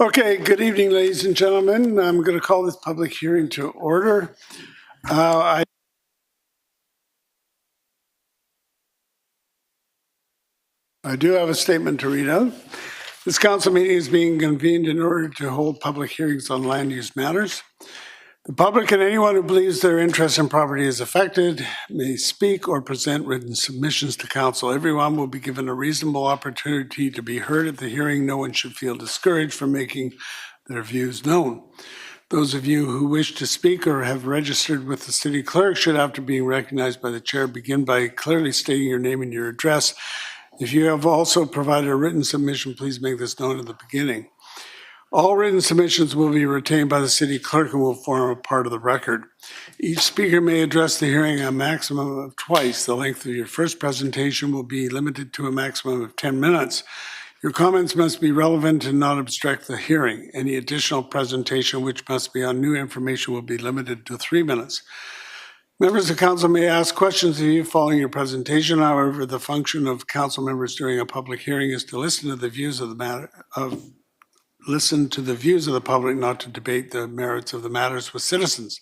Okay, good evening, ladies and gentlemen. I'm going to call this public hearing to order. I do have a statement to read out. This council meeting is being convened in order to hold public hearings on land use matters. The public and anyone who believes their interest in property is affected may speak or present written submissions to council. Everyone will be given a reasonable opportunity to be heard at the hearing. No one should feel discouraged from making their views known. Those of you who wish to speak or have registered with the city clerk should, after being recognized by the chair, begin by clearly stating your name and your address. If you have also provided a written submission, please make this known at the beginning. All written submissions will be retained by the city clerk and will form a part of the record. Each speaker may address the hearing a maximum of twice. The length of your first presentation will be limited to a maximum of 10 minutes. Your comments must be relevant and not obstruct the hearing. Any additional presentation which must be on new information will be limited to 3 minutes. Members of council may ask questions of you following your presentation. However, the function of council members during a public hearing is to listen to the views of the public, not to debate the merits of the matters with citizens.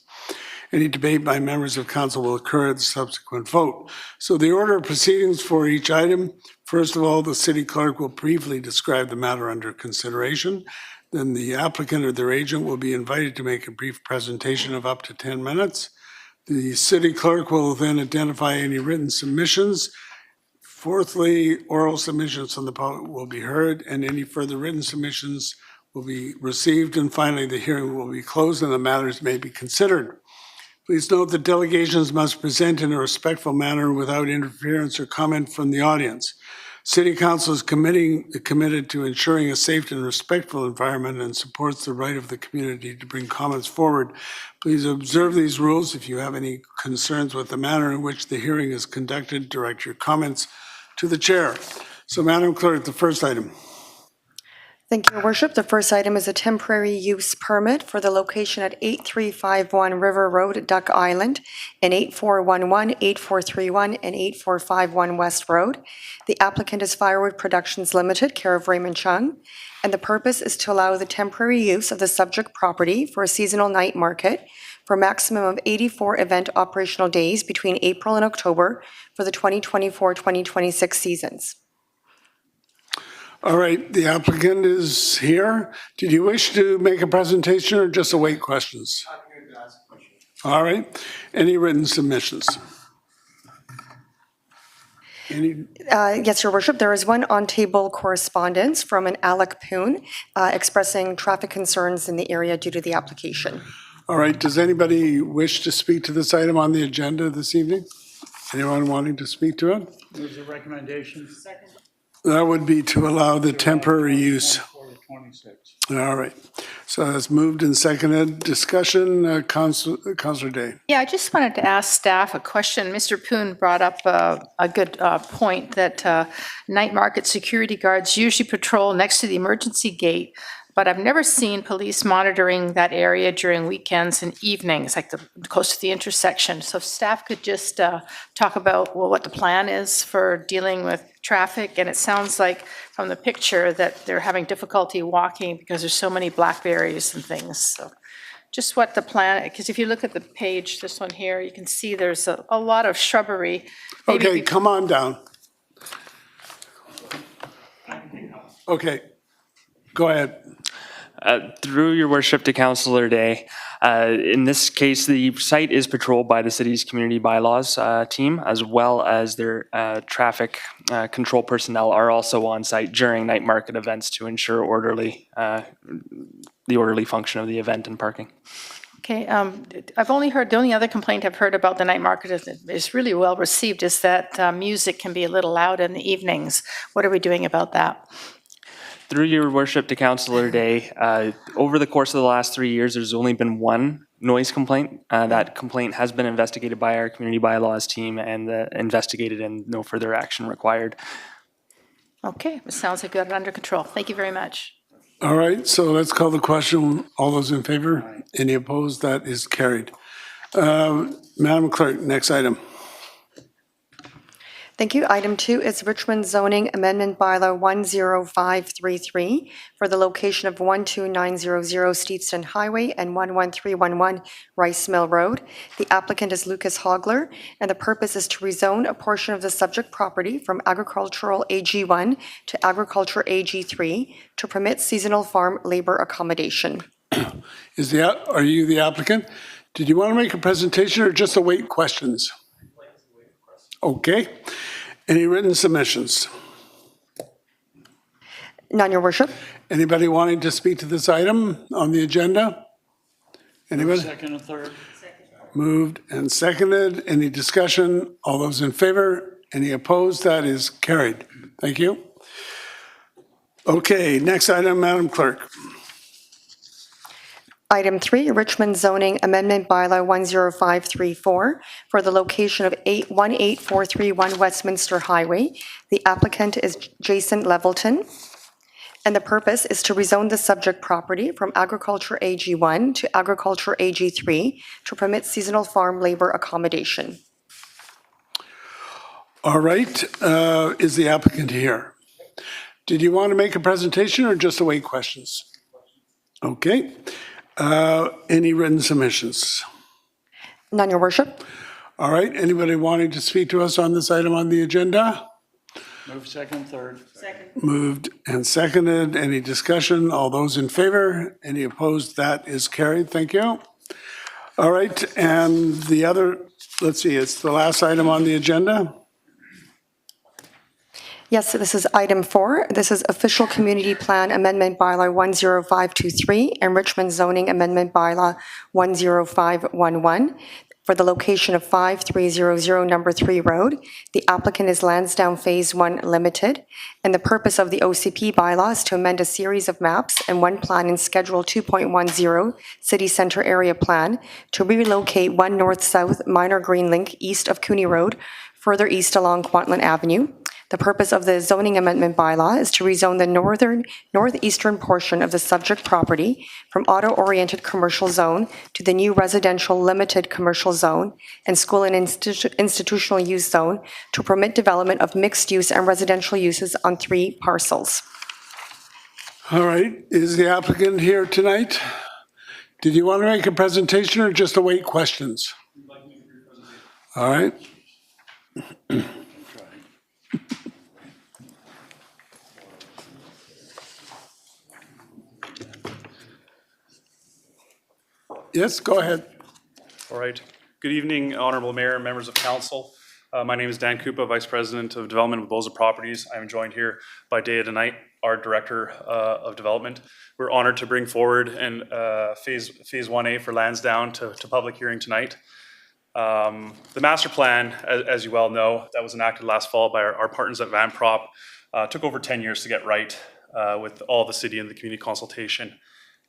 Any debate by members of council will occur at the subsequent vote. So the order of proceedings for each item: first of all, the city clerk will briefly describe the matter under consideration. Then the applicant or their agent will be invited to make a brief presentation of up to 10 minutes. The city clerk will then identify any written submissions. Fourthly, oral submissions from the public will be heard, and any further written submissions will be received. And finally, the hearing will be closed and the matters may be considered. Please note that delegations must present in a respectful manner without interference or comment from the audience. City Council is committed to ensuring a safe and respectful environment and supports the right of the community to bring comments forward. Please observe these rules. If you have any concerns with the manner in which the hearing is conducted, direct your comments to the chair. So, Madam Clerk, the first item. Thank you, Your Worship. The first item is a temporary use permit for the location at 8351 River Road, Duck Island, and 8411, 8431, and 8451 West Road. The applicant is Firewood Productions Limited, care of Raymond Chung, and the purpose is to allow the temporary use of the subject property for a seasonal night market for a maximum of 84 event operational days between April and October for the 2024-2026 seasons. All right, the applicant is here. Did you wish to make a presentation or just await questions? I'm here to ask questions. All right. Any written submissions? Yes, Your Worship. There is one on-table correspondence from an Alec Poon expressing traffic concerns in the area due to the application. All right. Does anybody wish to speak to this item on the agenda this evening? Anyone wanting to speak to it? There's a recommendation. Second. That would be to allow the temporary use. All right. So that's moved and seconded. Discussion, Councillor Day. Yeah, I just wanted to ask staff a question. Mr. Poon brought up a good point that night market security guards usually patrol next to the emergency gate, but I've never seen police monitoring that area during weekends and evenings, like close to the intersection. So if staff could just talk about, well, what the plan is for dealing with traffic. And it sounds like from the picture that they're having difficulty walking because there's so many blackberries and things. So just what the plan, because if you look at the page, this one here, you can see there's a lot of shrubbery. Maybe okay, come on down. Okay, go ahead. Through your worship to Councillor Day, in this case, the site is patrolled by the city's community bylaws team, as well as their traffic control personnel are also on site during night market events to ensure the orderly function of the event and parking. Okay, I've only heard, the only other complaint I've heard about the night market is really well received is that music can be a little loud in the evenings. What are we doing about that? Through your worship to Councillor Day, over the course of the last 3 years, there's only been one noise complaint. That complaint has been investigated by our community bylaws team and investigated and no further action required. Okay, it sounds like you got it under control. Thank you very much. All right, so let's call the question. All those in favor? Any opposed? That is carried. Madam Clerk, next item. Thank you. Item 2 is Richmond Zoning Amendment Bylaw 10533 for the location of 12900 Steedston Highway and 11311 Rice Mill Road. The applicant is Lucas Hogler, and the purpose is to rezone a portion of the subject property from agricultural AG1 to agriculture AG3 to permit seasonal farm labor accommodation. Are you the applicant? Did you want to make a presentation or just await questions? Okay. Any written submissions? None, Your Worship. Anybody wanting to speak to this item on the agenda? Anybody? Second and third. Moved and seconded. Any discussion? All those in favor? Any opposed? That is carried. Thank you. Okay, next item, Madam Clerk. Item 3, Richmond Zoning Amendment Bylaw 10534 for the location of 18431 Westminster Highway. The applicant is Jason Levelton, and the purpose is to rezone the subject property from agriculture AG1 to agriculture AG3 to permit seasonal farm labor accommodation. All right, is the applicant here? Did you want to make a presentation or just await questions? Okay. Any written submissions? None, Your Worship. All right, anybody wanting to speak to us on this item on the agenda? Move second, third. Moved and seconded. Any discussion? All those in favor? Any opposed? That is carried. Thank you. All right, and the other, let's see, it's the last item on the agenda. Yes, so this is item 4. This is Official Community Plan Amendment Bylaw 10523 and Richmond Zoning Amendment Bylaw 10511 for the location of 5300 Number 3 Road. The applicant is Lansdowne Phase 1 Limited, and the purpose of the OCP bylaw is to amend a series of maps and one plan in Schedule 2.10 City Centre Area Plan to relocate one north-south minor green link east of Cooney Road, further east along Kwantlen Avenue. The purpose of the zoning amendment bylaw is to rezone the northeastern portion of the subject property from auto-oriented commercial zone to the new residential limited commercial zone and school and institutional use zone to permit development of mixed use and residential uses on 3 parcels. All right, is the applicant here tonight? Did you want to make a presentation or just await questions? All right. Yes, go ahead. All right. Good evening, Honorable Mayor, members of council. My name is Dan Kupa, Vice President of Development with Boza Properties. I'm joined here by Dea DeKnight, our Director of Development. We're honored to bring forward Phase 1A for Lansdowne to public hearing tonight. The master plan, as you well know, that was enacted last fall by our partners at Vanprop, took over 10 years to get right with all the city and the community consultation.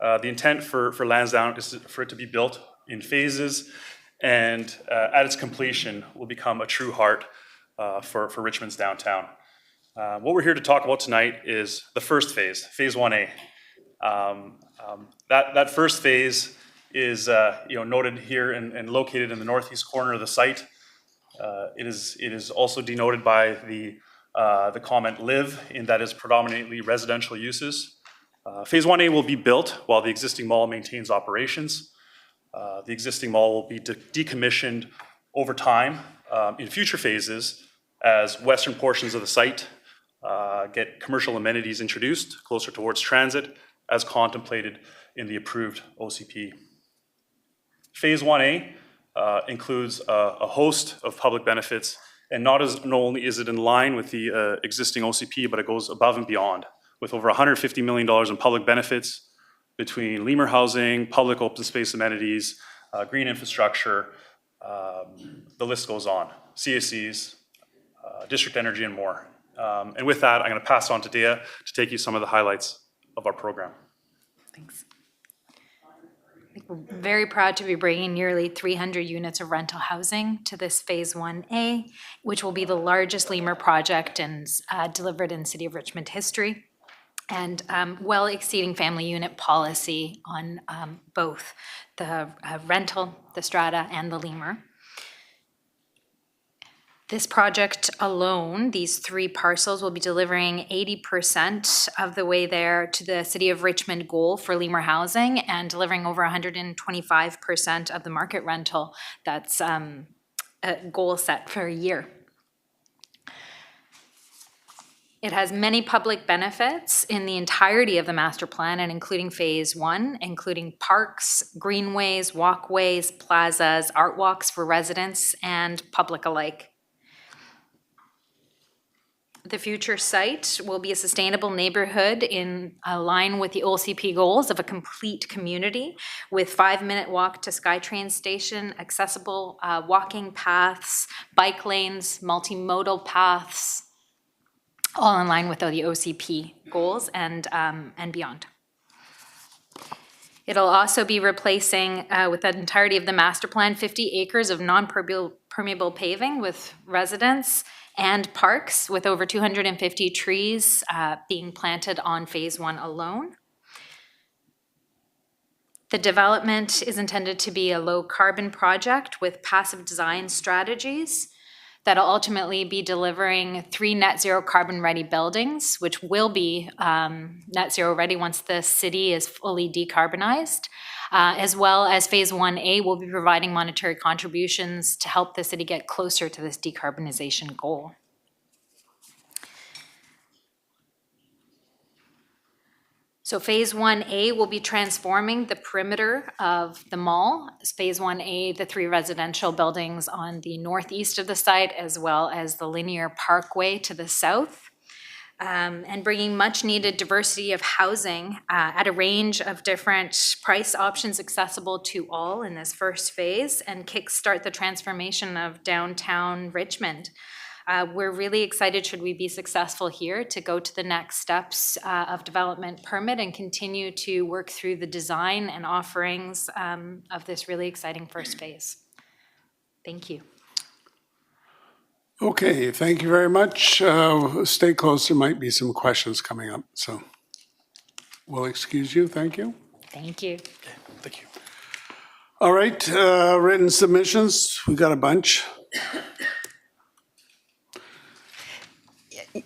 The intent for Lansdowne is for it to be built in phases, and at its completion will become a true heart for Richmond's downtown. What we're here to talk about tonight is the first phase, Phase 1A. That first phase is noted here and located in the northeast corner of the site. It is also denoted by the comment "live," in that is predominantly residential uses. Phase 1A will be built while the existing mall maintains operations. The existing mall will be decommissioned over time in future phases as western portions of the site get commercial amenities introduced closer towards transit as contemplated in the approved OCP. Phase 1A includes a host of public benefits, and not only is it in line with the existing OCP, but it goes above and beyond, with over $150 million in public benefits between lemur housing, public open space amenities, green infrastructure, the list goes on, CACs, district energy, and more. And with that, I'm going to pass on to Dea to take you some of the highlights of our program. Thanks. We're very proud to be bringing nearly 300 units of rental housing to this Phase 1A, which will be the largest lemur project delivered in City of Richmond history, and well exceeding family unit policy on both the rental, the strata, and the lemur. This project alone, these 3 parcels, will be delivering 80% of the way there to the City of Richmond goal for lemur housing and delivering over 125% of the market rental that's a goal set for a year. It has many public benefits in the entirety of the master plan and including phase 1, including parks, greenways, walkways, plazas, art walks for residents and public alike. The future site will be a sustainable neighborhood in line with the OLCP goals of a complete community with 5-minute walk to SkyTrain station, accessible walking paths, bike lanes, multimodal paths, all in line with the OCP goals and beyond. It'll also be replacing, with the entirety of the master plan, 50 acres of non-permeable paving with residents and parks with over 250 trees being planted on phase 1 alone. The development is intended to be a low carbon project with passive design strategies that'll ultimately be delivering 3 net zero carbon ready buildings, which will be net zero ready once the city is fully decarbonized. As well as phase 1A will be providing monetary contributions to help the city get closer to this decarbonization goal. So phase 1A will be transforming the perimeter of the mall. Phase 1A, the 3 residential buildings on the northeast of the site, as well as the linear parkway to the south. And bringing much needed diversity of housing at a range of different price options accessible to all in this first phase and kickstart the transformation of downtown Richmond. We're really excited, should we be successful here, to go to the next steps of development permit and continue to work through the design and offerings of this really exciting first phase. Thank you. Okay, thank you very much. Stay close, there might be some questions coming up, so we'll excuse you, thank you. Thank you. Thank you. All right, written submissions, we got a bunch.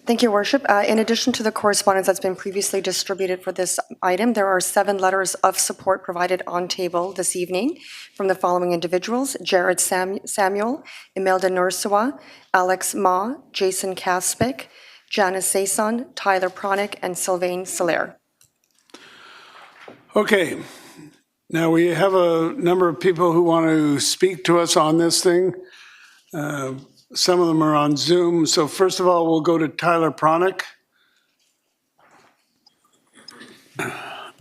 Thank you, Worship. In addition to the correspondence that's been previously distributed for this item, there are 7 letters of support provided on table this evening from the following individuals: Jared Samuel, Imelda Nursawa, Alex Ma, Jason Kaspick, Janice Saison, Tyler Pronick, and Sylvain Solaire. Okay, now we have a number of people who want to speak to us on this thing. Some of them are on Zoom. So first of all, we'll go to Tyler Pronick.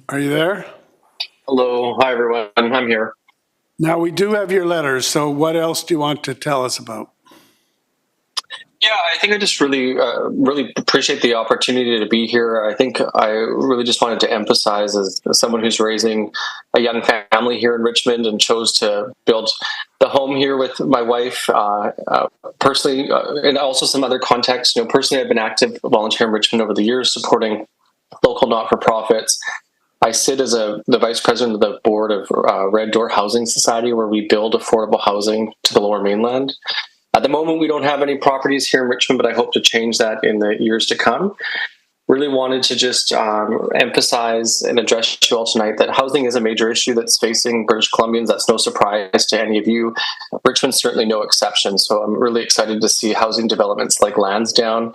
Are you there? Hello. Hi, everyone. I'm here. Now, we do have your letters, so what else do you want to tell us about? Yeah, I think I just really appreciate the opportunity to be here. I think I really just wanted to emphasize, as someone who's raising a young family here in Richmond and chose to build the home here with my wife, personally, and also some other context. Personally, I've been active volunteer in Richmond over the years, supporting local not-for-profits. I sit as the vice president of the board of Red Door Housing Society, where we build affordable housing to the Lower Mainland. At the moment, we don't have any properties here in Richmond, but I hope to change that in the years to come. Really wanted to just emphasize and address you all tonight that housing is a major issue that's facing British Columbians. That's no surprise to any of you. Richmond's certainly no exception. So I'm really excited to see housing developments like Lansdowne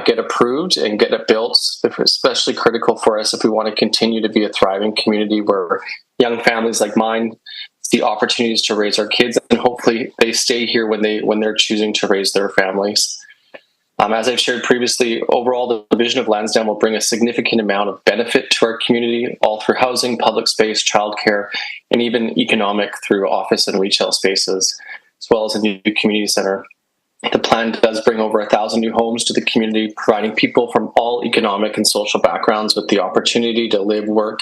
get approved and get it built, especially critical for us if we want to continue to be a thriving community where young families like mine see opportunities to raise our kids, and hopefully they stay here when they're choosing to raise their families. As I've shared previously, overall, the vision of Lansdowne will bring a significant amount of benefit to our community, all through housing, public space, childcare, and even economic through office and retail spaces, as well as a new community center. The plan does bring over 1,000 new homes to the community, providing people from all economic and social backgrounds with the opportunity to live, work,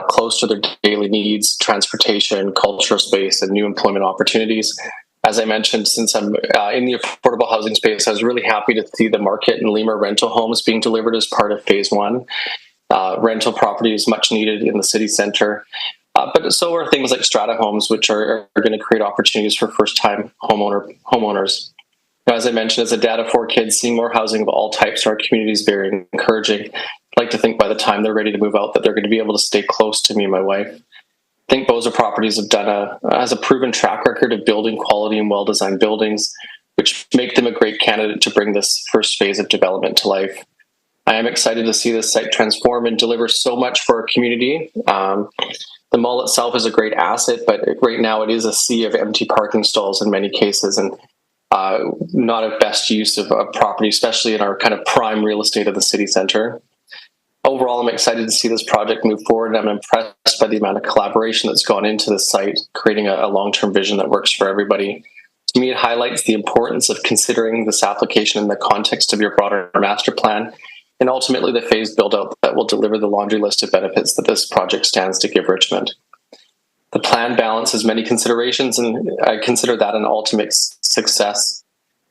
close to their daily needs, transportation, cultural space, and new employment opportunities. As I mentioned, since I'm in the affordable housing space, I was really happy to see the market and lemur rental homes being delivered as part of phase 1. Rental property is much needed in the city center. But so are things like strata homes, which are going to create opportunities for first-time homeowners. As I mentioned, as a dad of 4 kids, seeing more housing of all types in our community is very encouraging. I'd like to think by the time they're ready to move out that they're going to be able to stay close to me and my wife. I think Boza Properties has a proven track record of building quality and well-designed buildings, which make them a great candidate to bring this first phase of development to life. I am excited to see this site transform and deliver so much for our community. The mall itself is a great asset, but right now it is a sea of empty parking stalls in many cases, and not a best use of property, especially in our kind of prime real estate of the city center. Overall, I'm excited to see this project move forward, and I'm impressed by the amount of collaboration that's gone into this site, creating a long-term vision that works for everybody. To me, it highlights the importance of considering this application in the context of your broader master plan, and ultimately the phased build-out that will deliver the laundry list of benefits that this project stands to give Richmond. The plan balances many considerations, and I consider that an ultimate success,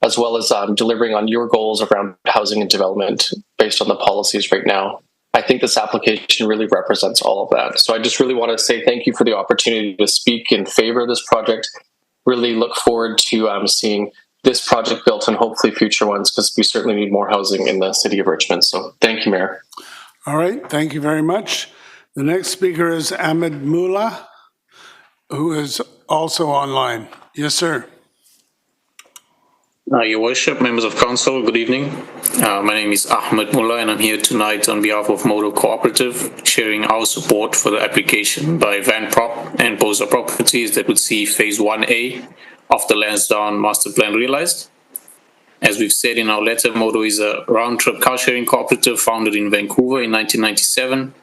as well as delivering on your goals around housing and development based on the policies right now. I think this application really represents all of that. So I just really want to say thank you for the opportunity to speak in favor of this project. Really look forward to seeing this project built and hopefully future ones, because we certainly need more housing in the city of Richmond. So thank you, Mayor. All right, thank you very much. The next speaker is Ahmed Mullah, who is also online. Yes, sir. Your Worship, members of council, good evening. My name is Ahmed Mullah, and I'm here tonight on behalf of Modo Cooperative, sharing our support for the application by Van Prop and Boza Properties that would see Phase 1A of the Lansdowne Master Plan realized. As we've said in our letter, Modo is a round-trip car-sharing cooperative founded in Vancouver in 1997.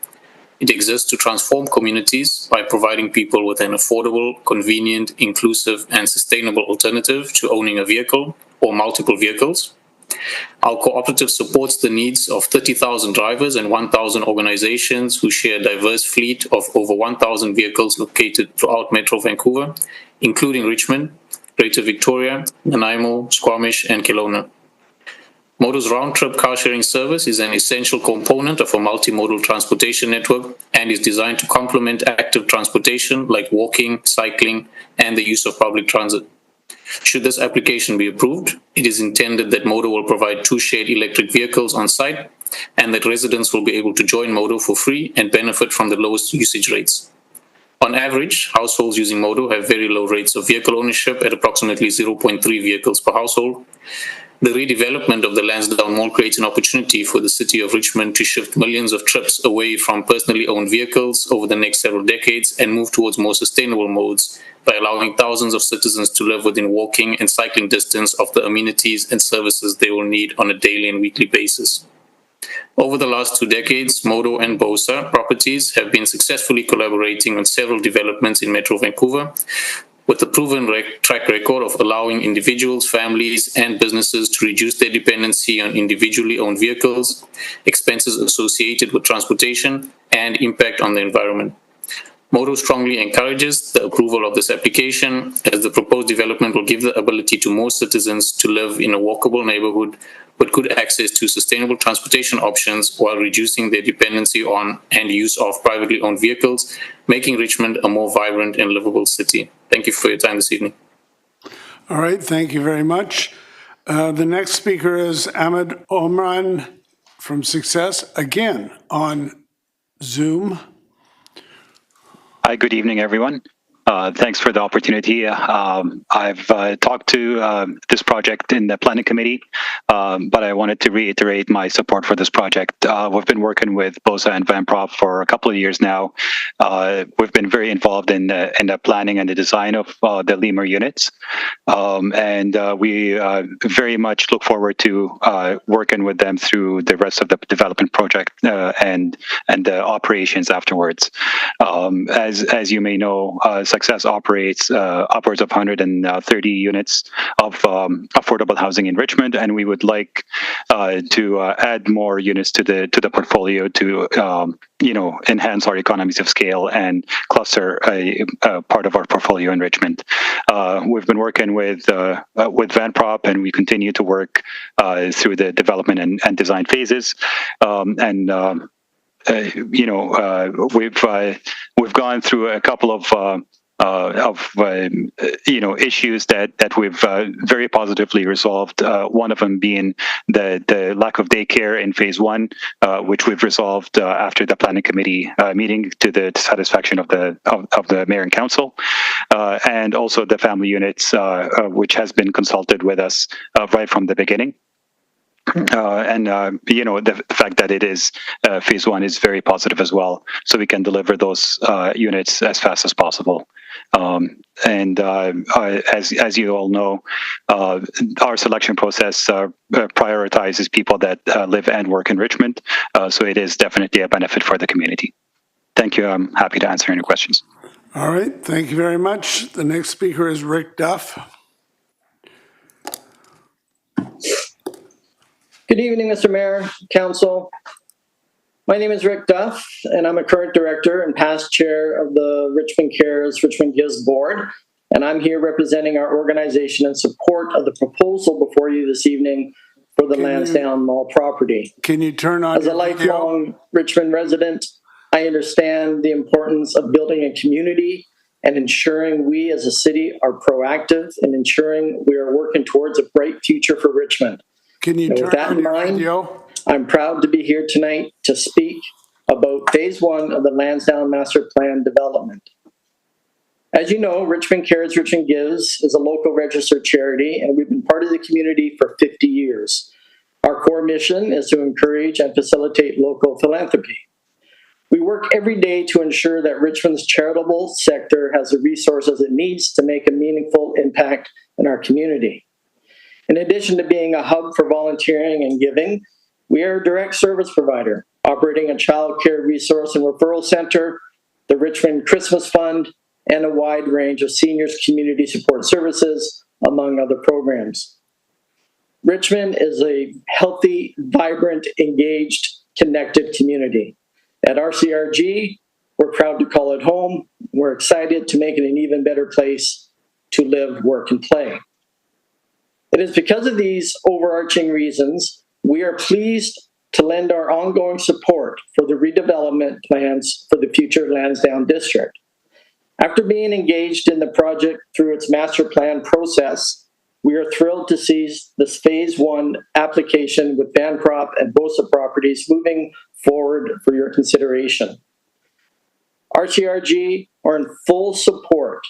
It exists to transform communities by providing people with an affordable, convenient, inclusive, and sustainable alternative to owning a vehicle or multiple vehicles. Our cooperative supports the needs of 30,000 drivers and 1,000 organizations who share a diverse fleet of over 1,000 vehicles located throughout Metro Vancouver, including Richmond, Greater Victoria, Nanaimo, Squamish, and Kelowna. Modo's round-trip car-sharing service is an essential component of a multimodal transportation network and is designed to complement active transportation like walking, cycling, and the use of public transit. Should this application be approved, it is intended that Modo will provide 2 shared electric vehicles on site and that residents will be able to join Modo for free and benefit from the lowest usage rates. On average, households using Modo have very low rates of vehicle ownership at approximately 0.3 vehicles per household. The redevelopment of the Lansdowne Mall creates an opportunity for the city of Richmond to shift millions of trips away from personally owned vehicles over the next several decades and move towards more sustainable modes by allowing thousands of citizens to live within walking and cycling distance of the amenities and services they will need on a daily and weekly basis. Over the last 2 decades, Modo and Boza Properties have been successfully collaborating on several developments in Metro Vancouver, with a proven track record of allowing individuals, families, and businesses to reduce their dependency on individually owned vehicles, expenses associated with transportation, and impact on the environment. Modo strongly encourages the approval of this application, as the proposed development will give the ability to more citizens to live in a walkable neighborhood with good access to sustainable transportation options while reducing their dependency on and use of privately owned vehicles, making Richmond a more vibrant and livable city. Thank you for your time this evening. All right, thank you very much. The next speaker is Ahmed Omran from Success, again on Zoom. Hi, good evening, everyone. Thanks for the opportunity. I've talked to this project in the planning committee, but I wanted to reiterate my support for this project. We've been working with Boza and Van Prop for a couple of years now. We've been very involved in the planning and the design of the lemur units, and we very much look forward to working with them through the rest of the development project and the operations afterwards. As you may know, Success operates upwards of 130 units of affordable housing in Richmond, and we would like to add more units to the portfolio to enhance our economies of scale and cluster a part of our portfolio in Richmond. We've been working with Van Prop, and we continue to work through the development and design phases, we've gone through a couple of issues that we've very positively resolved. One of them being the lack of daycare in phase one, which we've resolved after the planning committee meeting to the satisfaction of the mayor and council, and also the family units, which has been consulted with us right from the beginning. The fact that it is phase one is very positive as well, so we can deliver those units as fast as possible. As you all know, our selection process prioritizes people that live and work in Richmond, so it is definitely a benefit for the community. Thank you. I'm happy to answer any questions. All right, thank you very much. The next speaker is Rick Duff. Good evening, Mr. Mayor, Council. My name is Rick Duff, and I'm a current director and past chair of the Richmond Cares, Richmond Gives board. And I'm here representing our organization in support of the proposal before you this evening for the Lansdowne Mall property. Can you turn on As a lifelong Richmond resident, I understand the importance of building a community and ensuring we as a city are proactive and ensuring we are working towards a bright future for Richmond. Can you turn on your video? I'm proud to be here tonight to speak about phase one of the Lansdowne Master Plan development. As you know, Richmond Cares, Richmond Gives is a local registered charity, and we've been part of the community for 50 years. Our core mission is to encourage and facilitate local philanthropy. We work every day to ensure that Richmond's charitable sector has the resources it needs to make a meaningful impact in our community. In addition to being a hub for volunteering and giving, we are a direct service provider, operating a child care resource and referral center, the Richmond Christmas Fund, and a wide range of seniors community support services, among other programs. Richmond is a healthy, vibrant, engaged, connected community. At RCRG, we're proud to call it home. We're excited to make it an even better place to live, work, and play. It is because of these overarching reasons we are pleased to lend our ongoing support for the redevelopment plans for the future Lansdowne District. After being engaged in the project through its master plan process, we are thrilled to see this phase one application with Vanprop and Bosa Properties moving forward for your consideration. RCRG are in full support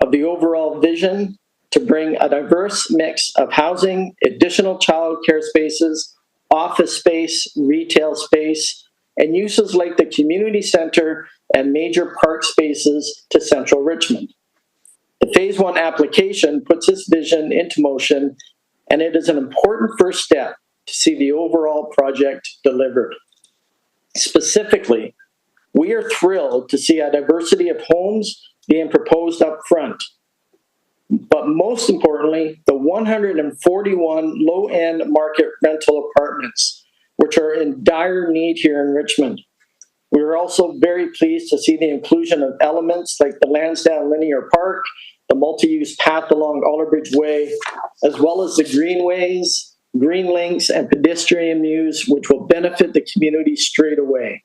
of the overall vision to bring a diverse mix of housing, additional childcare spaces, office space, retail space, and uses like the community center and major park spaces to central Richmond. The phase one application puts this vision into motion, and it is an important first step to see the overall project delivered. Specifically, we are thrilled to see a diversity of homes being proposed up front. But most importantly, the 141 low-end market rental apartments, which are in dire need here in Richmond. We are also very pleased to see the inclusion of elements like the Lansdowne Linear Park, the multi-use path along Allerbridge Way, as well as the greenways, green links, and pedestrian mews, which will benefit the community straight away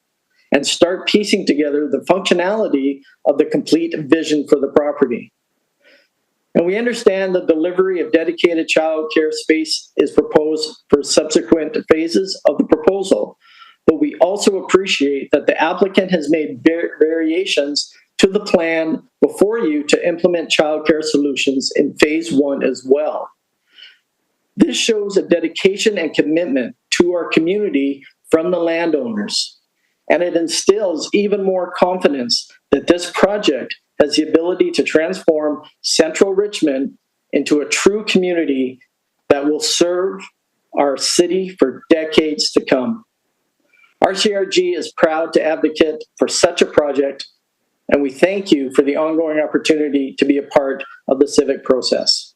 and start piecing together the functionality of the complete vision for the property. And we understand the delivery of dedicated child care space is proposed for subsequent phases of the proposal. But we also appreciate that the applicant has made variations to the plan before you to implement child care solutions in phase one as well. This shows a dedication and commitment to our community from the landowners. And it instills even more confidence that this project has the ability to transform central Richmond into a true community that will serve our city for decades to come. RCRG is proud to advocate for such a project, and we thank you for the ongoing opportunity to be a part of the civic process.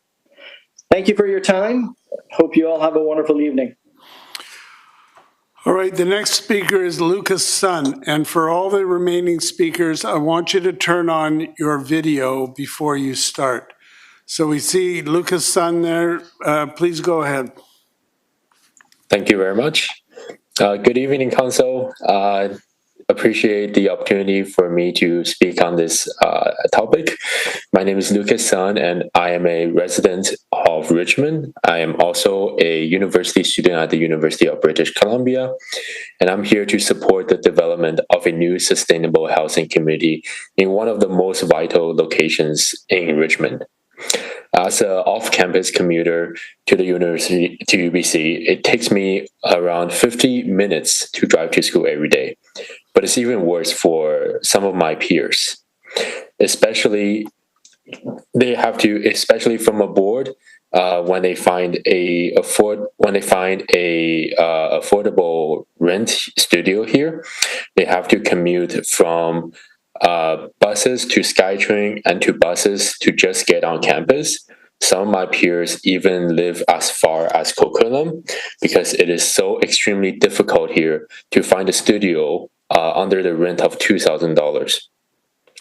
Thank you for your time. Hope you all have a wonderful evening. All right, the next speaker is Lucas Sun. And for all the remaining speakers, I want you to turn on your video before you start. So we see Lucas Sun there. Please go ahead. Thank you very much. Good evening, Council. appreciate the opportunity for me to speak on this topic. My name is Lucas Sun, and I am a resident of Richmond. I am also a university student at the University of British Columbia, and I'm here to support the development of a new sustainable housing community in one of the most vital locations in Richmond. As an off-campus commuter to the university, to UBC, it takes me around 50 minutes to drive to school every day. But it's even worse for some of my peers. Especially from abroad, when they find a affordable rent studio here, they have to commute from buses to SkyTrain and to buses to just get on campus. Some of my peers even live as far as Coquitlam because it is so extremely difficult here to find a studio under the rent of $2,000.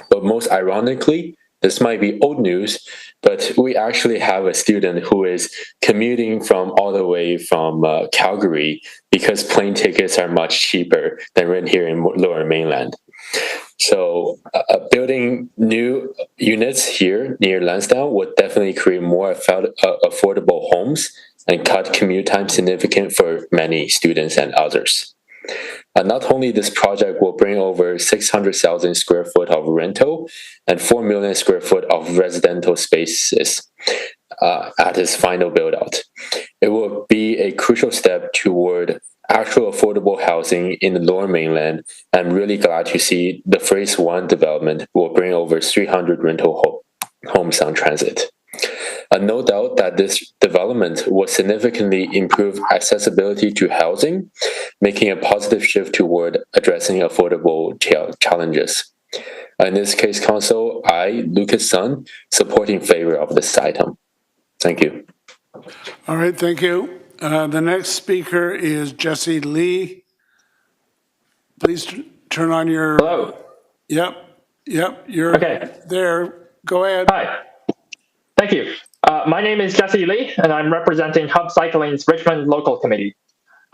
But most ironically, this might be old news, but we actually have a student who is commuting from all the way from Calgary because plane tickets are much cheaper than rent here in Lower Mainland. So building new units here near Lansdowne would definitely create more affordable homes and cut commute time significant for many students and others. Not only this project will bring over 600,000 square foot of rental and 4 million square foot of residential spaces at its final build out. It will be a crucial step toward actual affordable housing in the Lower Mainland. I'm really glad to see the Phase 1 development will bring over 300 rental homes on transit. No doubt that this development will significantly improve accessibility to housing, making a positive shift toward addressing affordable challenges. In this case, Council, I, Lucas Sun, support in favor of this item. Thank you. All right, thank you. The next speaker is Jesse Lee. Please turn on your... Hello. Yep, you're there. Go ahead. Hi. Thank you. My name is Jesse Lee, and I'm representing Hub Cycling's Richmond Local Committee.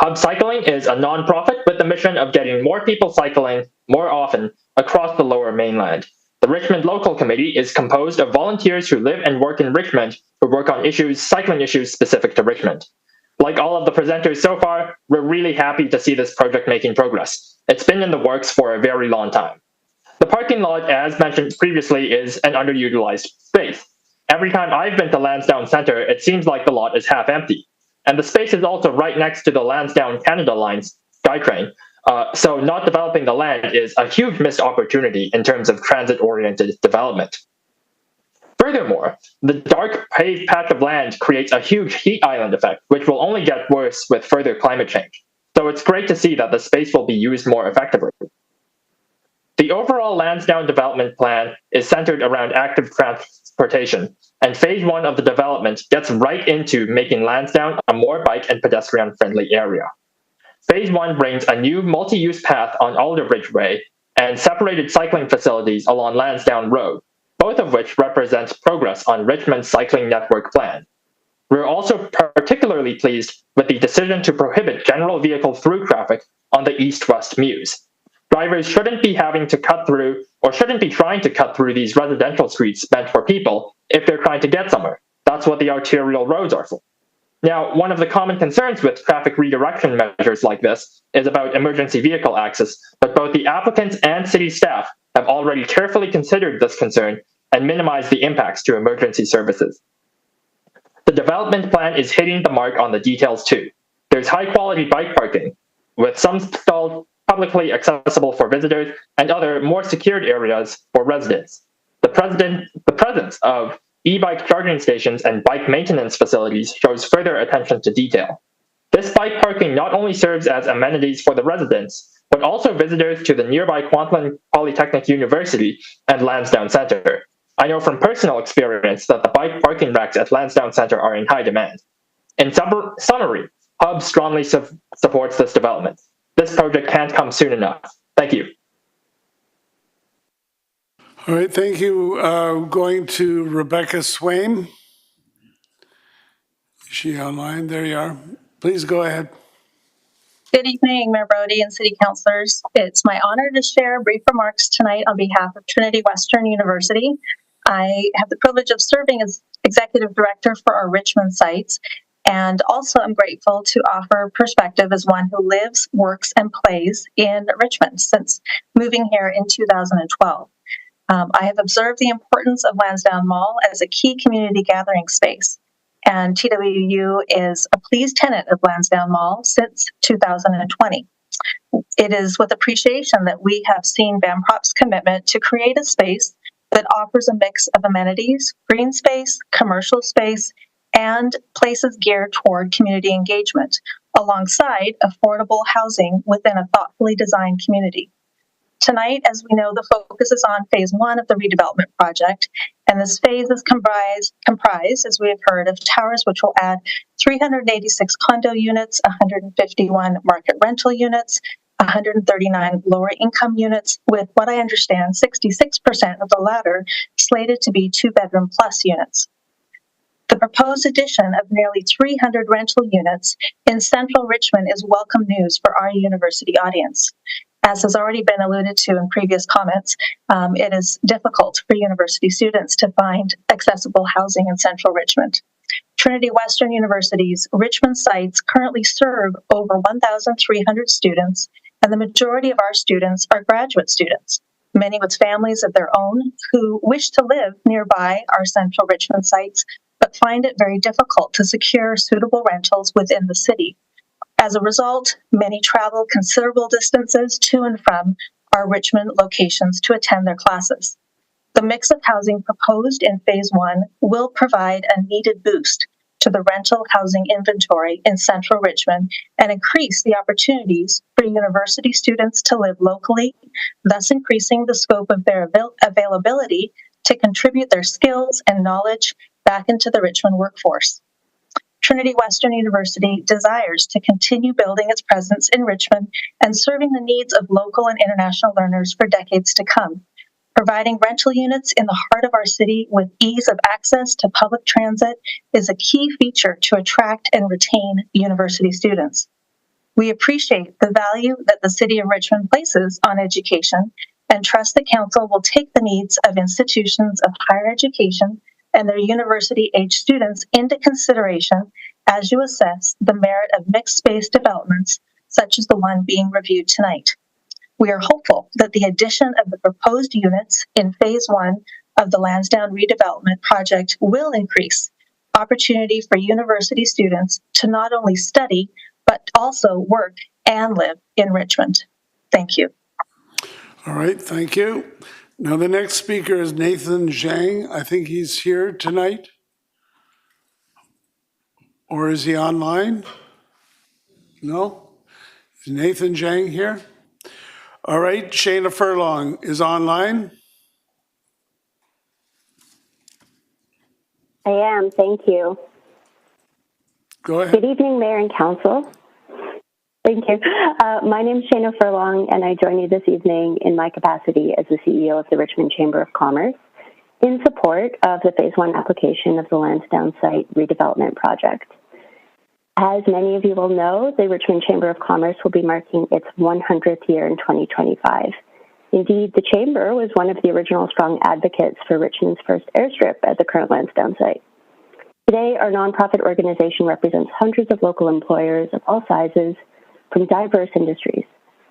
Hub Cycling is a nonprofit with the mission of getting more people cycling more often across the Lower Mainland. The Richmond Local Committee is composed of volunteers who live and work in Richmond who work on cycling issues specific to Richmond. Like all of the presenters so far, we're really happy to see this project making progress. It's been in the works for a very long time. The parking lot, as mentioned previously, is an underutilized space. Every time I've been to Lansdowne Centre, it seems like the lot is half empty. And the space is also right next to the Lansdowne Canada Line's SkyTrain, so not developing the land is a huge missed opportunity in terms of transit-oriented development. Furthermore, the dark paved patch of land creates a huge heat island effect, which will only get worse with further climate change. So it's great to see that the space will be used more effectively. The overall Lansdowne development plan is centered around active transportation, and Phase 1 of the development gets right into making Lansdowne a more bike and pedestrian-friendly area. Phase 1 brings a new multi-use path on Alderbridge Way and separated cycling facilities along Lansdowne Road, both of which represent progress on Richmond's cycling network plan. We're also particularly pleased with the decision to prohibit general vehicle through traffic on the east-west Mews. Drivers shouldn't be having to cut through, or shouldn't be trying to cut through these residential streets meant for people if they're trying to get somewhere. That's what the arterial roads are for. Now, one of the common concerns with traffic redirection measures like this is about emergency vehicle access, but both the applicants and city staff have already carefully considered this concern and minimized the impacts to emergency services. The development plan is hitting the mark on the details too. There's high-quality bike parking, with some stalled publicly accessible for visitors and other more secured areas for residents. The presence of e-bike charging stations and bike maintenance facilities shows further attention to detail. This bike parking not only serves as amenities for the residents, but also visitors to the nearby Kwantlen Polytechnic University and Lansdowne Centre. I know from personal experience that the bike parking racks at Lansdowne Centre are in high demand. In summary, Hub strongly supports this development. This project can't come soon enough. Thank you. All right, thank you. Going to Rebecca Swaim. Is she online? There you are. Please go ahead. Good evening, Mayor Brody and City Councilors. It's my honor to share brief remarks tonight on behalf of Trinity Western University. I have the privilege of serving as Executive Director for our Richmond sites, and also I'm grateful to offer perspective as one who lives, works, and plays in Richmond since moving here in 2012. I have observed the importance of Lansdowne Mall as a key community gathering space. And TWU is a pleased tenant of Lansdowne Mall since 2020. It is with appreciation that we have seen Vanprop's commitment to create a space that offers a mix of amenities, green space, commercial space, and places geared toward community engagement, alongside affordable housing within a thoughtfully designed community. Tonight, as we know, the focus is on phase 1 of the redevelopment project, and this phase is comprised, as we have heard, of towers which will add 386 condo units, 151 market rental units, 139 lower income units, with what I understand 66% of the latter slated to be 2-bedroom plus units. The proposed addition of nearly 300 rental units in central Richmond is welcome news for our university audience. As has already been alluded to in previous comments, it is difficult for university students to find accessible housing in central Richmond. Trinity Western University's Richmond sites currently serve over 1,300 students, and the majority of our students are graduate students, many with families of their own who wish to live nearby our central Richmond sites, but find it very difficult to secure suitable rentals within the city. As a result, many travel considerable distances to and from our Richmond locations to attend their classes. The mix of housing proposed in phase 1 will provide a needed boost to the rental housing inventory in central Richmond and increase the opportunities for university students to live locally, thus increasing the scope of their availability to contribute their skills and knowledge back into the Richmond workforce. Trinity Western University desires to continue building its presence in Richmond and serving the needs of local and international learners for decades to come. Providing rental units in the heart of our city with ease of access to public transit is a key feature to attract and retain university students. We appreciate the value that the City of Richmond places on education and trust that Council will take the needs of institutions of higher education and their university-age students into consideration as you assess the merit of mixed-space developments such as the one being reviewed tonight. We are hopeful that the addition of the proposed units in phase 1 of the Lansdowne redevelopment project will increase opportunity for university students to not only study, but also work and live in Richmond. Thank you. All right, thank you. Now, the next speaker is Nathan Zhang. I think he's here tonight. Or is he online? No? Is Nathan Zhang here? All right, Shayna Furlong is online. I am, thank you. Go ahead. Good evening, Mayor and Council. Thank you. My name is Shayna Furlong, and I join you this evening in my capacity as the CEO of the Richmond Chamber of Commerce in support of the Phase 1 application of the Lansdowne site redevelopment project. As many of you will know, the Richmond Chamber of Commerce will be marking its 100th year in 2025. Indeed, the Chamber was one of the original strong advocates for Richmond's first airstrip at the current Lansdowne site. Today, our nonprofit organization represents hundreds of local employers of all sizes from diverse industries,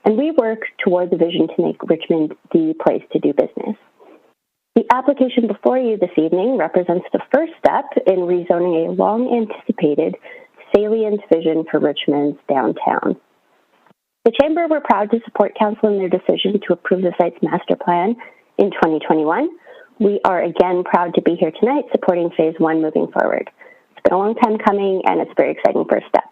and we work toward the vision to make Richmond the place to do business. The application before you this evening represents the first step in rezoning a long-anticipated salient vision for Richmond's downtown. The Chamber were proud to support Council in their decision to approve the site's master plan in 2021. We are again proud to be here tonight supporting Phase 1 moving forward. It's been a long time coming, and it's a very exciting first step.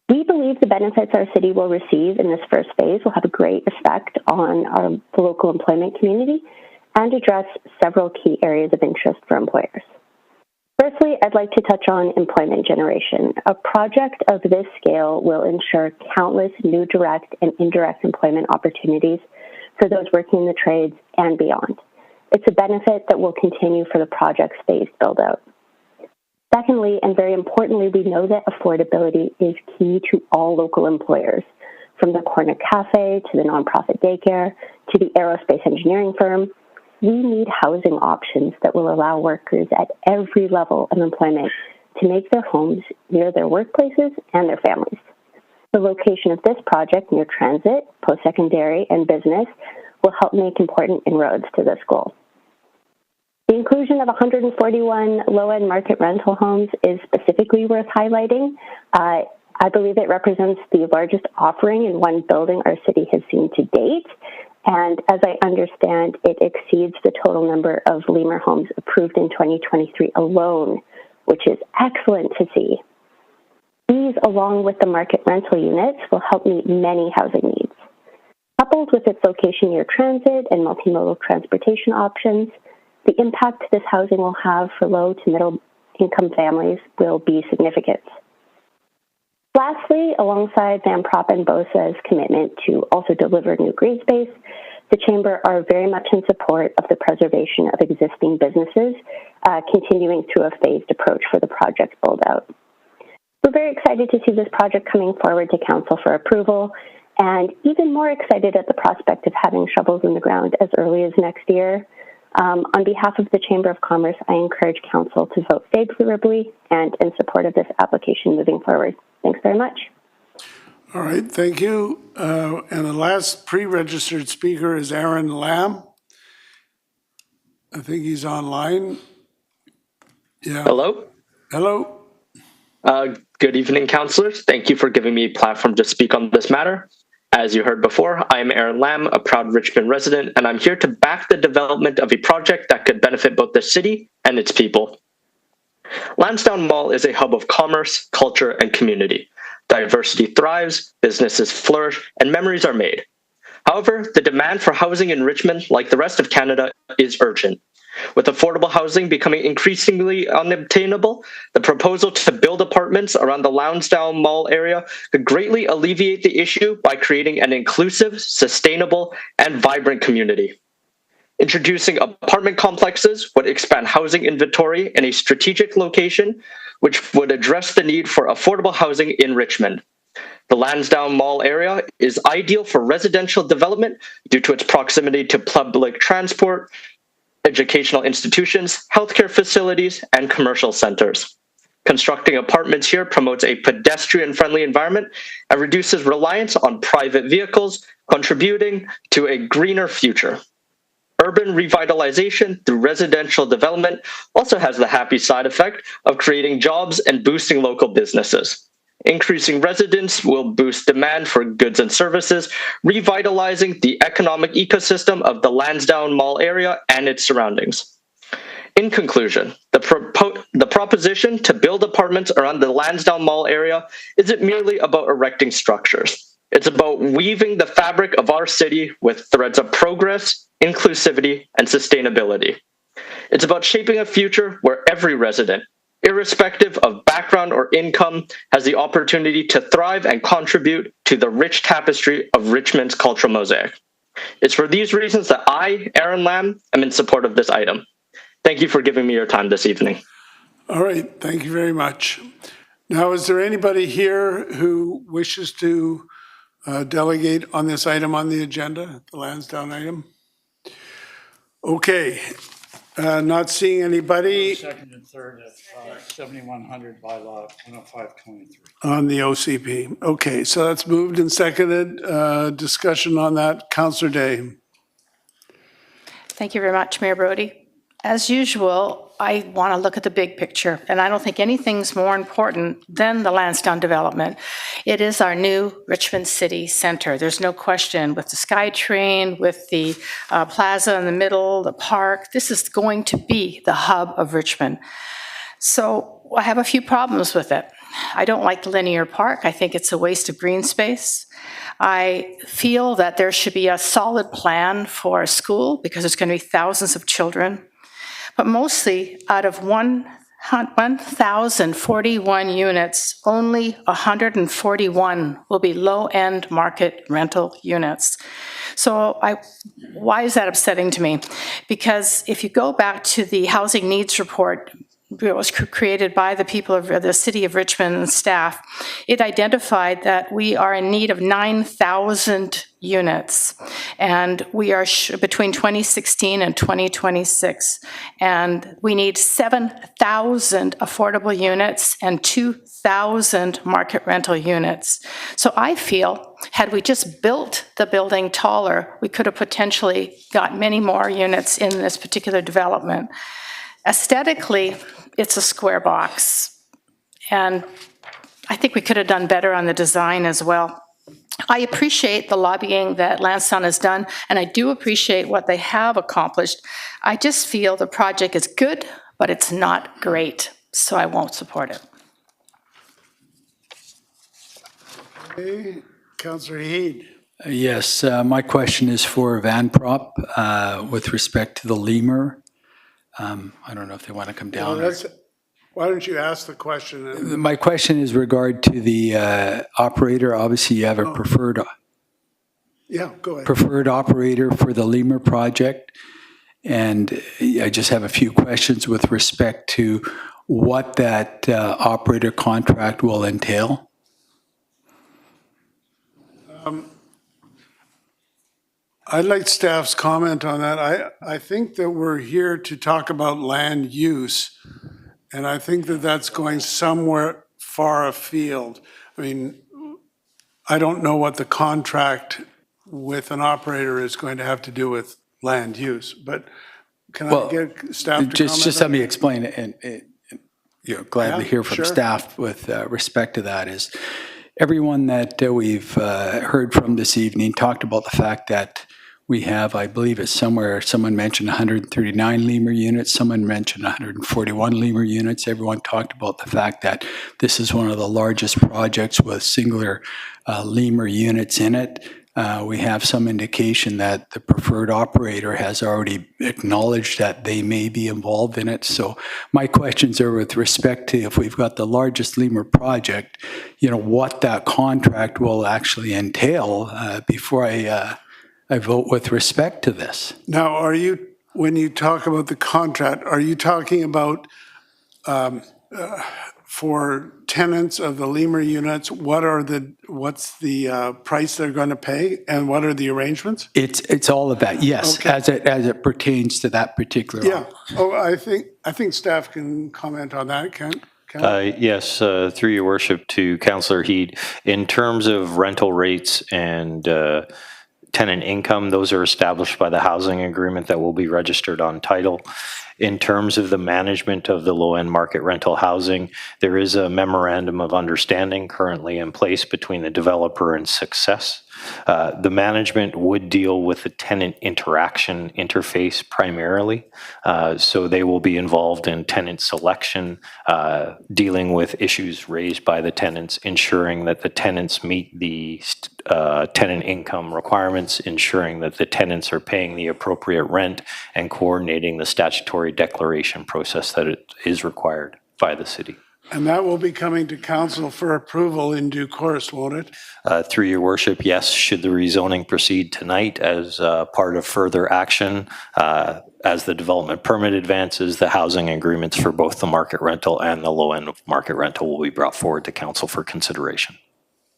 We believe the benefits our city will receive in this first phase will have a great effect on our local employment community and address several key areas of interest for employers. Firstly, I'd like to touch on employment generation. A project of this scale will ensure countless new direct and indirect employment opportunities for those working in the trades and beyond. It's a benefit that will continue for the project's phased build-out. Secondly, and very importantly, we know that affordability is key to all local employers, from the corner cafe to the nonprofit daycare to the aerospace engineering firm. We need housing options that will allow workers at every level of employment to make their homes near their workplaces and their families. The location of this project near transit, post-secondary, and business will help make important inroads to this goal. The inclusion of 141 low-end market rental homes is specifically worth highlighting. I believe it represents the largest offering in one building our city has seen to date. And as I understand, it exceeds the total number of Lemur homes approved in 2023 alone, which is excellent to see. These, along with the market rental units, will help meet many housing needs. Coupled with its location near transit and multimodal transportation options, the impact this housing will have for low to middle income families will be significant. Lastly, alongside VanProp and BOSA's commitment to also deliver new green space, the Chamber are very much in support of the preservation of existing businesses, continuing through a phased approach for the project build-out. We're very excited to see this project coming forward to Council for approval, and even more excited at the prospect of having shovels in the ground as early as next year. On behalf of the Chamber of Commerce, I encourage Council to vote favorably and in support of this application moving forward. Thanks very much. All right, thank you. And the last pre-registered speaker is Aaron Lamb. I think he's online. Yeah. Hello. Hello. Good evening, councillors. Thank you for giving me a platform to speak on this matter. As you heard before, I am Aaron Lamb, a proud Richmond resident, and I'm here to back the development of a project that could benefit both the city and its people. Lansdowne Mall is a hub of commerce, culture, and community. Diversity thrives, businesses flourish, and memories are made. However, the demand for housing in Richmond, like the rest of Canada, is urgent. With affordable housing becoming increasingly unobtainable, the proposal to build apartments around the Lansdowne Mall area could greatly alleviate the issue by creating an inclusive, sustainable, and vibrant community. Introducing apartment complexes would expand housing inventory in a strategic location, which would address the need for affordable housing in Richmond. The Lansdowne Mall area is ideal for residential development due to its proximity to public transport, educational institutions, healthcare facilities, and commercial centers. Constructing apartments here promotes a pedestrian-friendly environment and reduces reliance on private vehicles, contributing to a greener future. Urban revitalization through residential development also has the happy side effect of creating jobs and boosting local businesses. Increasing residents will boost demand for goods and services, revitalizing the economic ecosystem of the Lansdowne Mall area and its surroundings. In conclusion, the proposition to build apartments around the Lansdowne Mall area isn't merely about erecting structures. It's about weaving the fabric of our city with threads of progress, inclusivity, and sustainability. It's about shaping a future where every resident, irrespective of background or income, has the opportunity to thrive and contribute to the rich tapestry of Richmond's cultural mosaic. It's for these reasons that I, Aaron Lamb, am in support of this item. Thank you for giving me your time this evening. All right, thank you very much. Now, is there anybody here who wishes to delegate on this item on the agenda, the Lansdowne item? Okay, not seeing anybody. Second and third at 7100 bylaw 10523. On the OCP. Okay, so that's moved and seconded. Discussion on that. Councillor Day. Thank you very much, Mayor Brody. As usual, I want to look at the big picture, and I don't think anything's more important than the Lansdowne development. It is our new Richmond City Center. There's no question with the SkyTrain, with the plaza in the middle, the park. This is going to be the hub of Richmond. So I have a few problems with it. I don't like the linear park. I think it's a waste of green space. I feel that there should be a solid plan for a school because there's going to be thousands of children. But mostly, out of 1,041 units, only 141 will be low-end market rental units. So why is that upsetting to me? Because if you go back to the housing needs report was created by the people of the city of Richmond and staff, it identified that we are in need of 9,000 units, and we are between 2016 and 2026, and we need 7,000 affordable units and 2,000 market rental units. So I feel, had we just built the building taller, we could have potentially got many more units in this particular development. Aesthetically, it's a square box, and I think we could have done better on the design as well. I appreciate the lobbying that Lansdowne has done, and I do appreciate what they have accomplished. I just feel the project is good, but it's not great, so I won't support it. Okay, Councillor Heed. Yes, my question is for Van Prop with respect to the lemur. I don't know if they want to come down. Why don't you ask the question? My question is regard to the operator. Obviously, you have a preferred Go ahead. preferred operator for the lemur project, and I just have a few questions with respect to what that operator contract will entail. I'd like staff's comment on that. I think that we're here to talk about land use, and I think that that's going somewhere far afield. I mean, I don't know what the contract with an operator is going to have to do with land use, but can I get staff to comment? Just let me explain it, and glad to hear from sure. staff with respect to that is everyone that we've heard from this evening talked about the fact that we have, I believe it's somewhere, someone mentioned 139 lemur units, someone mentioned 141 lemur units. Everyone talked about the fact that this is one of the largest projects with singular lemur units in it. We have some indication that the preferred operator has already acknowledged that they may be involved in it. So my questions are with respect to if we've got the largest lemur project, what that contract will actually entail before I vote with respect to this. Now, when you talk about the contract, are you talking about for tenants of the lemur units, what's the price they're going to pay, and what are the arrangements? It's all of that, yes, Okay. as it pertains to that particular. Yeah. Oh, I think staff can comment on that. Can Yes, through your worship to Councillor Heed. In terms of rental rates and tenant income, those are established by the housing agreement that will be registered on title. In terms of the management of the low-end market rental housing, there is a memorandum of understanding currently in place between the developer and Success. The management would deal with the tenant interaction interface primarily. So they will be involved in tenant selection, dealing with issues raised by the tenants, ensuring that the tenants meet the tenant income requirements, ensuring that the tenants are paying the appropriate rent, and coordinating the statutory declaration process that it is required by the city. And that will be coming to council for approval in due course, won't it? Through your worship, yes, should the rezoning proceed tonight as part of further action, as the development permit advances, the housing agreements for both the market rental and the low-end market rental will be brought forward to council for consideration.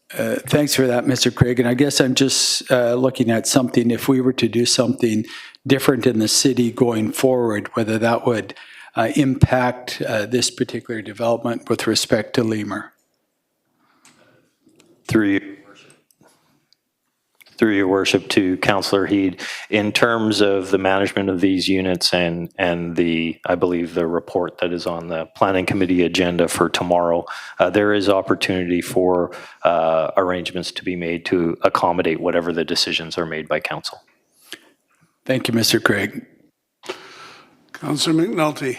Thanks for that, Mr. Craig. And I guess I'm just looking at something, if we were to do something different in the city going forward, whether that would impact this particular development with respect to lemur. Through your worship to Councillor Heed, in terms of the management of these units and I believe the report that is on the planning committee agenda for tomorrow, there is opportunity for arrangements to be made to accommodate whatever the decisions are made by council. Thank you, Mr. Craig. Councillor McNulty.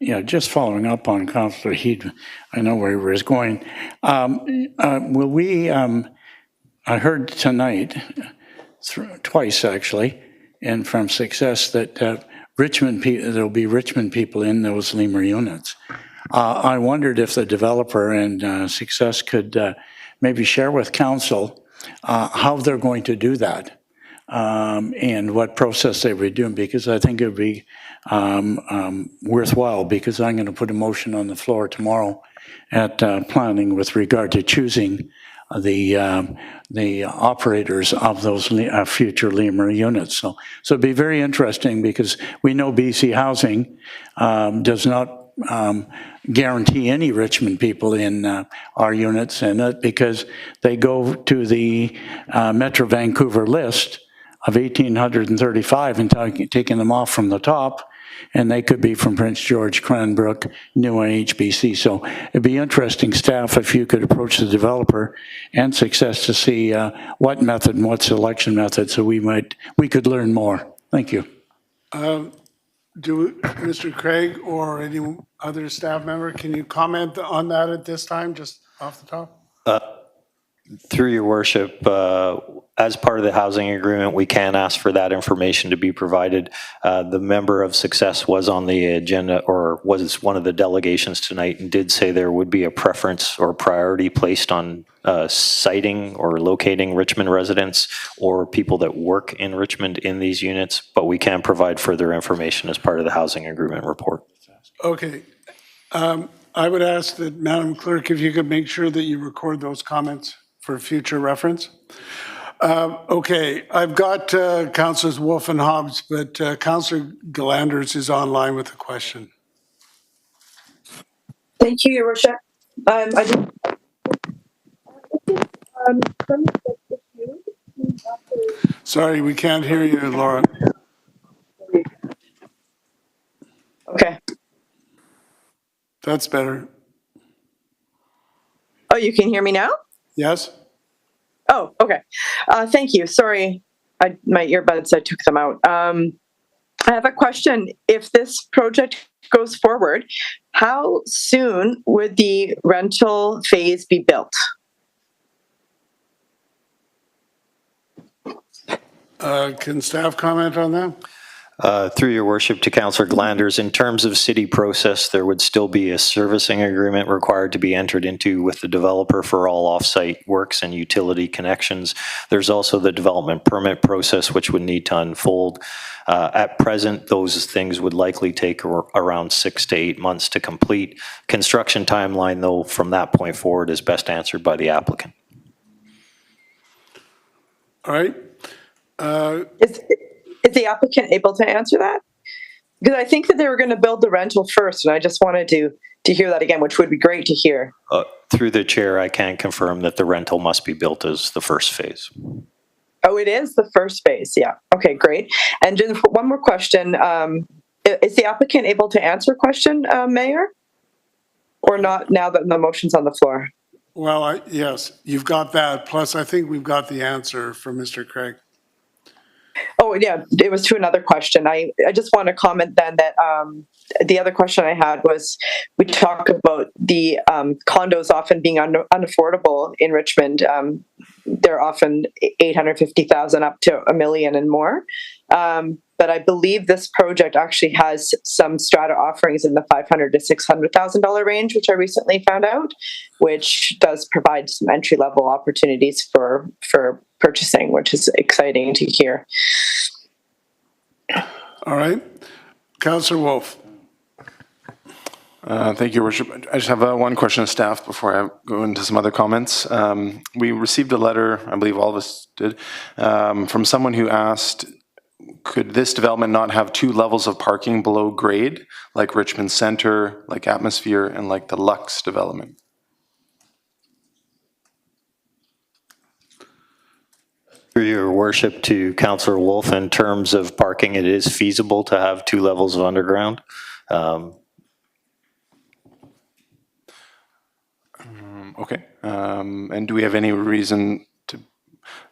Yeah, just following up on Councillor Heed, I know where he was going. Will we, I heard tonight, twice actually, and from Success that there'll be Richmond people in those lemur units. I wondered if the developer and Success could maybe share with council how they're going to do that. And what process they were doing, because I think it would be worthwhile, because I'm going to put a motion on the floor tomorrow at planning with regard to choosing the operators of those future lemur units. So it'd be very interesting, because we know BC Housing does not guarantee any Richmond people in our units in it, because they go to the Metro Vancouver list of 1,835 and taking them off from the top, and they could be from Prince George, Cranbrook, New and HBC. So it'd be interesting, staff, if you could approach the developer and Success to see what method and what selection method, so we could learn more. Thank you. Do Mr. Craig or any other staff member, can you comment on that at this time, just off the top? Through your worship, as part of the housing agreement, we can ask for that information to be provided. The member of Success was on the agenda, or was one of the delegations tonight, and did say there would be a preference or priority placed on siting or locating Richmond residents or people that work in Richmond in these units, but we can provide further information as part of the housing agreement report. Okay. I would ask that, Madam Clerk, if you could make sure that you record those comments for future reference. Okay, I've got Councillors Wolf and Hobbs, but Councillor Galanders is online with a question. Thank you, Your Worship. Sorry, we can't hear you, Laura. Okay. That's better. Oh, you can hear me now? Yes? Oh, okay. Thank you. Sorry, my earbuds, I took them out. I have a question. If this project goes forward, how soon would the rental phase be built? Can staff comment on that? Through your worship to Councillor Glanders, in terms of city process, there would still be a servicing agreement required to be entered into with the developer for all off-site works and utility connections. There's also the development permit process, which would need to unfold. At present, those things would likely take around 6 to 8 months to complete. Construction timeline, though, from that point forward is best answered by the applicant. All right. Is the applicant able to answer that? Because I think that they were going to build the rental first, and I just wanted to hear that again, which would be great to hear. Through the chair, I can confirm that the rental must be built as the first phase. Oh, it is the first phase. Yeah. Okay, great. And just one more question. Is the applicant able to answer a question, Mayor? Or not now that the motion's on the floor? Well, yes, you've got that. Plus, I think we've got the answer from Mr. Craig. Oh, yeah, it was to another question. I just want to comment then that the other question I had was, we talk about the condos often being unaffordable in Richmond. They're often $850,000 up to $1 million and more. But I believe this project actually has some strata offerings in the $500,000 to $600,000 range, which I recently found out, which does provide some entry-level opportunities for purchasing, which is exciting to hear. All right. Councillor Wolf. Thank you, Your Worship. I just have one question of staff before I go into some other comments. We received a letter, I believe all of us did, from someone who asked, could this development not have 2 levels of parking below grade, like Richmond Centre, like Atmosphere, and like the Lux development? Through your worship to Councillor Wolf, in terms of parking, it is feasible to have 2 levels of underground. Okay. And do we have any reason to,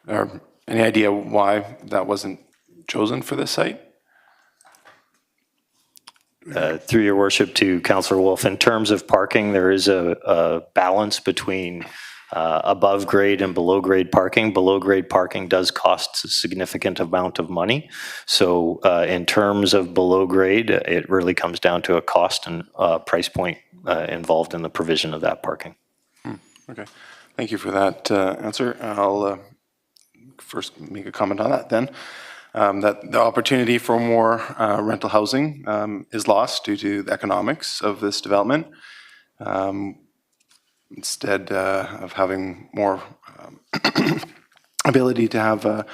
or any idea why that wasn't chosen for this site? Through your worship to Councillor Wolf, in terms of parking, there is a balance between above grade and below grade parking. Below grade parking does cost a significant amount of money. So in terms of below grade, it really comes down to a cost and price point involved in the provision of that parking. Okay, thank you for that answer. I'll first make a comment on that then. that the opportunity for more rental housing is lost due to the economics of this development. Instead of having more ability to have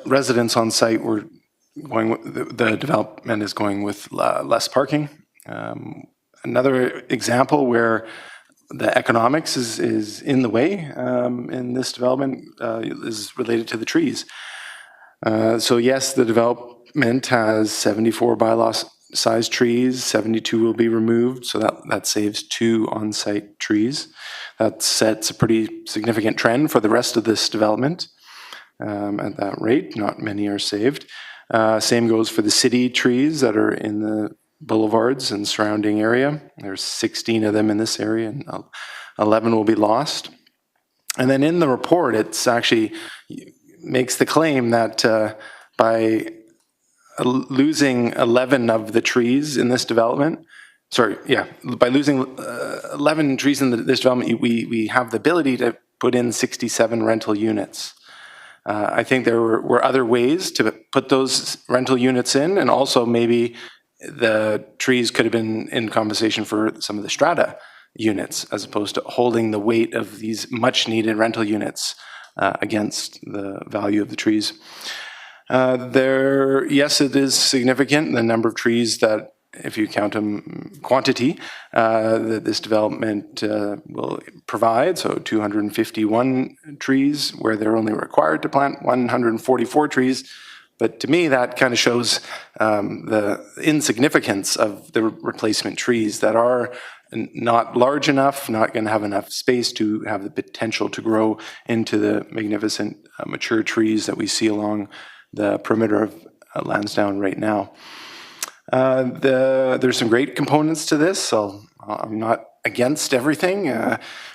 residents on site, we're going with, the development is going with less parking. Another example where the economics is in the way in this development is related to the trees. So yes, the development has 74 bylaw size trees, 72 will be removed, so that saves 2 on-site trees. That sets a pretty significant trend for the rest of this development at that rate. Not many are saved. Same goes for the city trees that are in the boulevards and surrounding area. There's 16 of them in this area, and 11 will be lost. And then in the report, it's actually makes the claim that by losing 11 of the trees in this development, by losing 11 trees in this development, we have the ability to put in 67 rental units. I think there were other ways to put those rental units in, and also maybe the trees could have been in compensation for some of the strata units, as opposed to holding the weight of these much needed rental units against the value of the trees. Yes, it is significant, the number of trees that, if you count them quantity, that this development will provide. So 251 trees, where they're only required to plant 144 trees. But to me, that kind of shows the insignificance of the replacement trees that are not large enough, not going to have enough space to have the potential to grow into the magnificent mature trees that we see along the perimeter of Lansdowne right now. There's some great components to this, so I'm not against everything,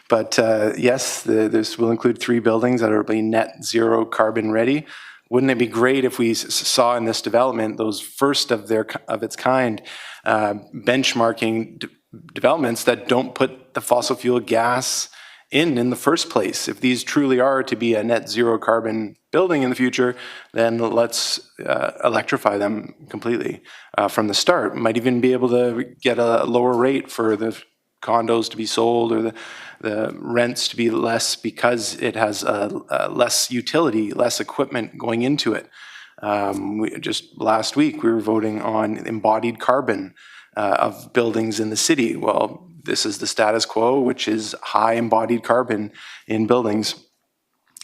but yes, this will include 3 buildings that are being net zero carbon ready. Wouldn't it be great if we saw in this development those first of its kind benchmarking developments that don't put the fossil fuel gas in the first place? If these truly are to be a net zero carbon building in the future, then let's electrify them completely from the start. Might even be able to get a lower rate for the condos to be sold, or the rents to be less, because it has less utility, less equipment going into it. Just last week, we were voting on embodied carbon of buildings in the city. Well, this is the status quo, which is high embodied carbon in buildings.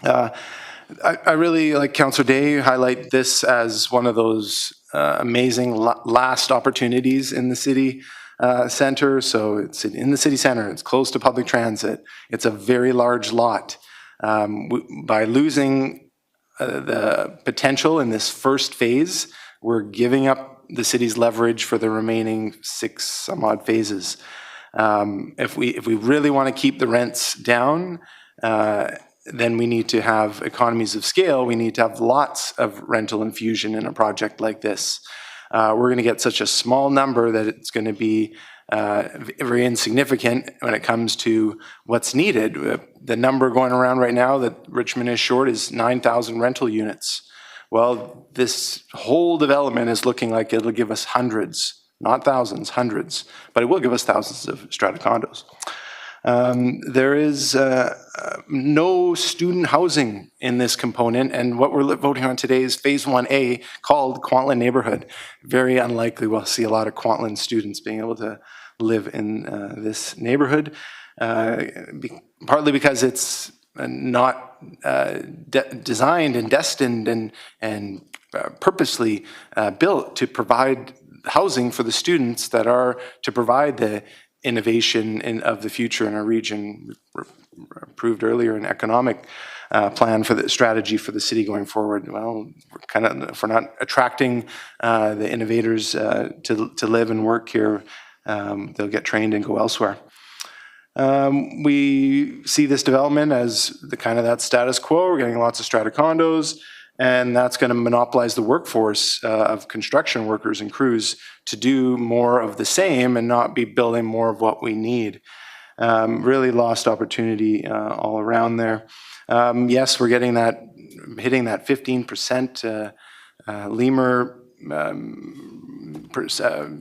I really, like Councillor Day, highlight this as one of those amazing last opportunities in the city center. So it's in the city center, it's close to public transit, it's a very large lot. By losing the potential in this first phase, we're giving up the city's leverage for the remaining 6 some odd phases. If we really want to keep the rents down, then we need to have economies of scale. We need to have lots of rental infusion in a project like this. We're going to get such a small number that it's going to be very insignificant when it comes to what's needed. The number going around right now that Richmond is short is 9,000 rental units. Well, this whole development is looking like it'll give us hundreds, not thousands, hundreds, but it will give us thousands of strata condos. There is no student housing in this component, and what we're voting on today is Phase 1A, called Kwantlen Neighborhood. Very unlikely we'll see a lot of Kwantlen students being able to live in this neighborhood, partly because it's not designed and destined and purposely built to provide housing for the students that are to provide the innovation of the future in our region. We approved earlier an economic plan for the strategy for the city going forward. Well, if we're not attracting the innovators to live and work here, they'll get trained and go elsewhere. We see this development as the kind of that status quo. We're getting lots of strata condos, and that's going to monopolize the workforce of construction workers and crews to do more of the same and not be building more of what we need. Really lost opportunity all around there. Yes, we're getting that hitting that 15% lemur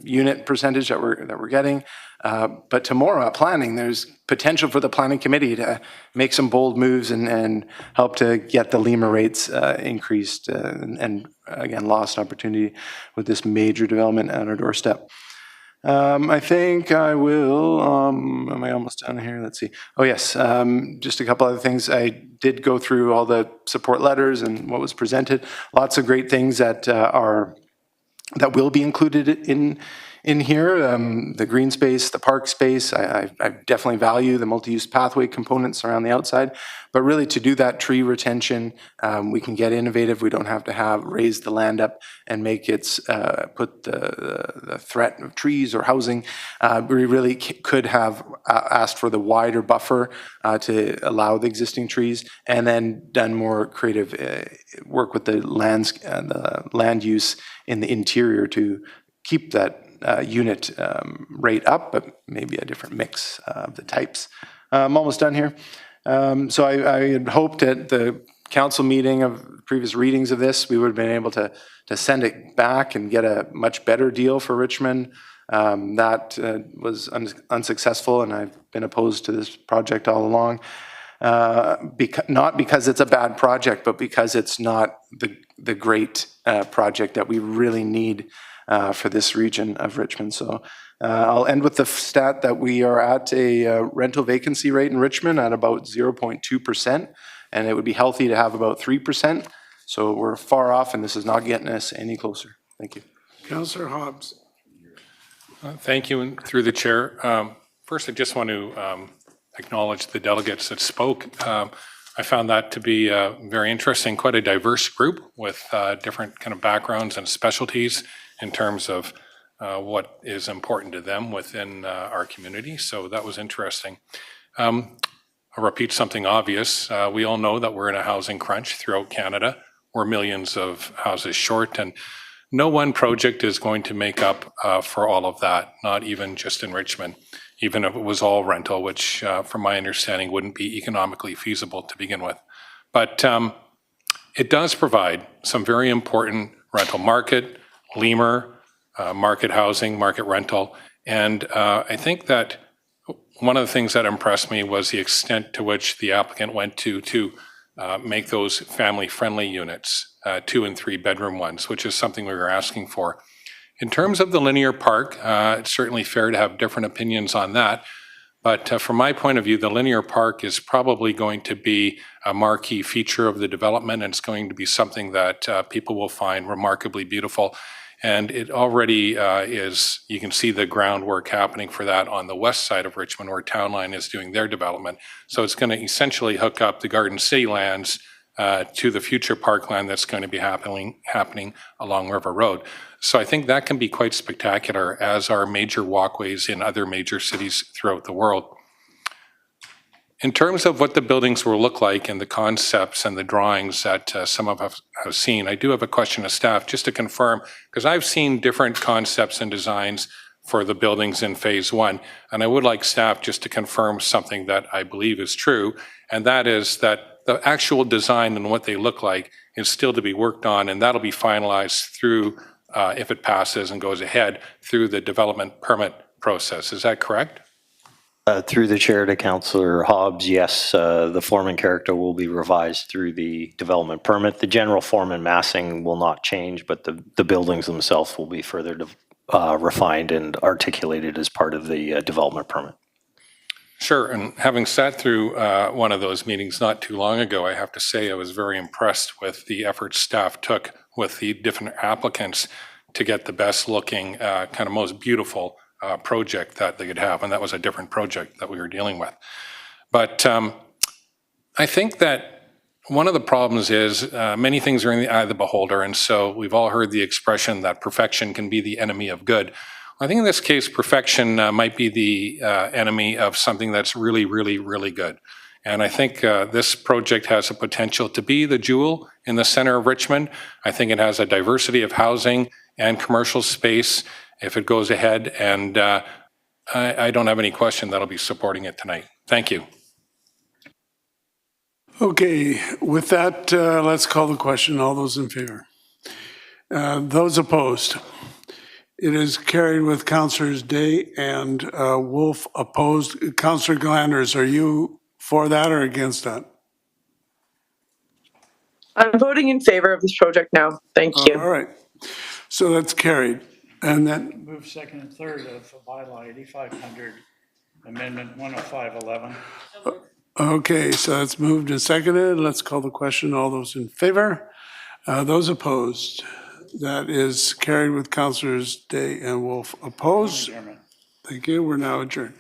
unit percentage that we're getting. But tomorrow planning, there's potential for the planning committee to make some bold moves and help to get the lemur rates increased and again, lost opportunity with this major development at our doorstep. I think I will, am I almost done here? Let's see. Oh yes, just a couple other things. I did go through all the support letters and what was presented. Lots of great things that that will be included in here. The green space, the park space, I definitely value the multi-use pathway components around the outside, but really to do that tree retention, we can get innovative. We don't have to raise the land up and make it, put the threat of trees or housing. We really could have asked for the wider buffer to allow the existing trees and then done more creative work with the land use in the interior to keep that unit rate up, but maybe a different mix of the types. I'm almost done here. So I had hoped at the council meeting of previous readings of this, we would have been able to send it back and get a much better deal for Richmond. That was unsuccessful, and I've been opposed to this project all along. Not because it's a bad project, but because it's not the great project that we really need for this region of Richmond. So I'll end with the stat that we are at a rental vacancy rate in Richmond at about 0.2%, and it would be healthy to have about 3%. So we're far off, and this is not getting us any closer. Thank you. Councillor Hobbs. Thank you, and through the chair. First, I just want to acknowledge the delegates that spoke. I found that to be very interesting, quite a diverse group with different kind of backgrounds and specialties in terms of what is important to them within our community. So that was interesting. I'll repeat something obvious. We all know that we're in a housing crunch throughout Canada. We're millions of houses short, and no one project is going to make up for all of that, not even just in Richmond, even if it was all rental, which from my understanding wouldn't be economically feasible to begin with. But it does provide some very important rental market, lemur, market housing, market rental. And I think that one of the things that impressed me was the extent to which the applicant went to make those family-friendly units, 2 and 3 bedroom ones, which is something we were asking for. In terms of the linear park, it's certainly fair to have different opinions on that. But from my point of view, the linear park is probably going to be a marquee feature of the development, and it's going to be something that people will find remarkably beautiful. And it already is, you can see the groundwork happening for that on the west side of Richmond where Town Line is doing their development. So it's going to essentially hook up the Garden City lands to the future parkland that's going to be happening along River Road. So I think that can be quite spectacular, as are major walkways in other major cities throughout the world. In terms of what the buildings will look like and the concepts and the drawings that some of us have seen, I do have a question of staff just to confirm, because I've seen different concepts and designs for the buildings in phase 1, and I would like staff just to confirm something that I believe is true, and that is that the actual design and what they look like is still to be worked on, and that'll be finalized through, if it passes and goes ahead, through the development permit process. Is that correct? Through the chair to Councillor Hobbs, yes, the form and character will be revised through the development permit. The general form and massing will not change, but the buildings themselves will be further refined and articulated as part of the development permit. Sure, and having sat through one of those meetings not too long ago, I have to say I was very impressed with the efforts staff took with the different applicants to get the best looking, kind of most beautiful project that they could have, and that was a different project that we were dealing with. But I think that one of the problems is many things are in the eye of the beholder, and so we've all heard the expression that perfection can be the enemy of good. I think in this case, perfection might be the enemy of something that's really, really, really good. And I think this project has a potential to be the jewel in the center of Richmond. I think it has a diversity of housing and commercial space if it goes ahead, and I don't have any question that I'll be supporting it tonight. Thank you. Okay, with that, let's call the question. All those in favor? Those opposed? It is carried with Councillors Day and Wolf opposed. Councillor Glanders, are you for that or against that? I'm voting in favor of this project now. Thank you. All right. So that's carried. And then Move second and third of bylaw 8500, amendment 10511. okay, so that's moved and seconded. Let's call the question. All those in favor? Those opposed? That is carried with Councillors Day and Wolf opposed. Thank you. We're now adjourned.